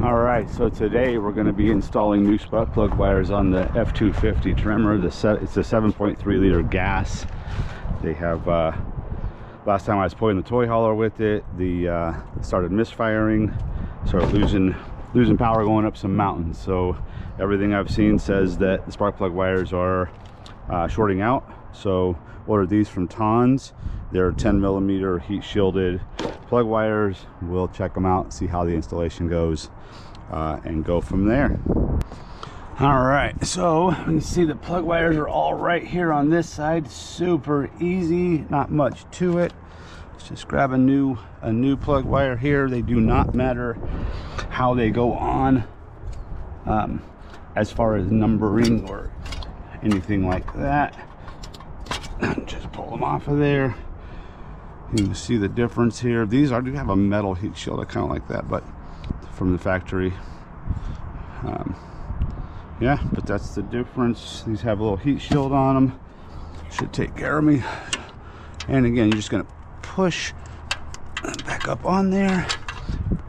All right, so today we're going to be installing new spark plug wires on the F250 trimmer. It's a 7.3 liter gas. They have, last time I was pulling the toy hauler with it, it started misfiring, started losing power going up some mountains. So everything I've seen says that the spark plug wires are shorting out. So ordered these from Tons. They're 10mm heat shielded plug wires. We'll check them out, see how the installation goes, and go from there. All right, so you can see the plug wires are all right here on this side. Super easy, not much to it. Let's just grab a new plug wire here. They do not matter how they go on, as far as numbering or anything like that. Just pull them off of there. You can see the difference here. These do have a metal heat shield. I kind of like that, but from the factory. Yeah, but that's the difference. These have a little heat shield on them. Should take care of me. And again, you're just gonna push back up on there.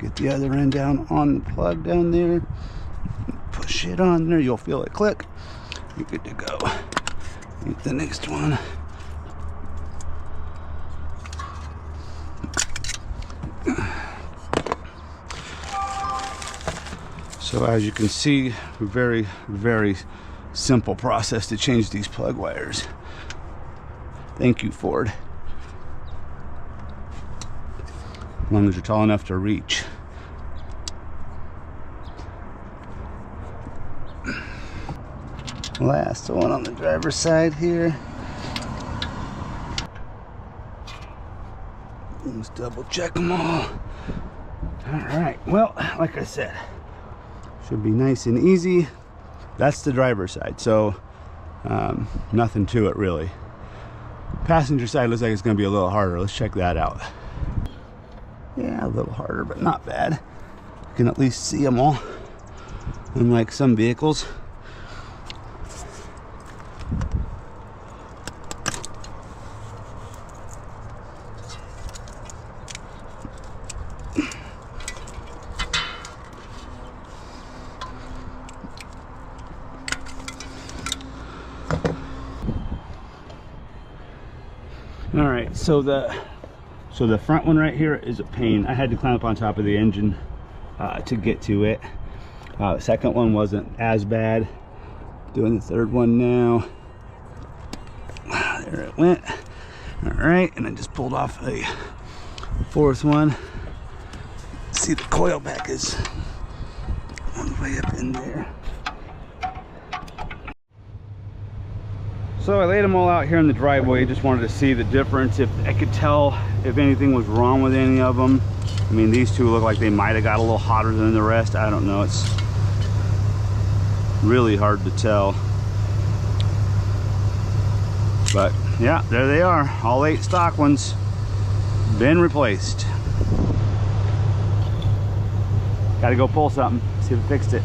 Get the other end down on the plug down there. Push it on there. You'll feel it click. You're good to go. Get the next one. So as you can see, very, very simple process to change these plug wires. Thank you, Ford. As long as you're tall enough to reach. Last one on the driver's side here. Let's double check them all. All right, well, like I said, should be nice and easy. That's the driver's side, so nothing to it really. Passenger side looks like it's gonna be a little harder. Let's check that out. Yeah, a little harder, but not bad. You can at least see them all, unlike some vehicles. All right, so the front one right here is a pain. I had to climb up on top of the engine to get to it. The second one wasn't as bad. Doing the third one now. There it went. All right, and I just pulled off a fourth one. See, the coil back is one way up in there. So I laid them all out here in the driveway. Just wanted to see the difference, if I could tell if anything was wrong with any of them. I mean, these two look like they might have got a little hotter than the rest. I don't know, it's really hard to tell. But yeah, there they are, all 8 stock ones been replaced. Gotta go pull something, see if it fixed it.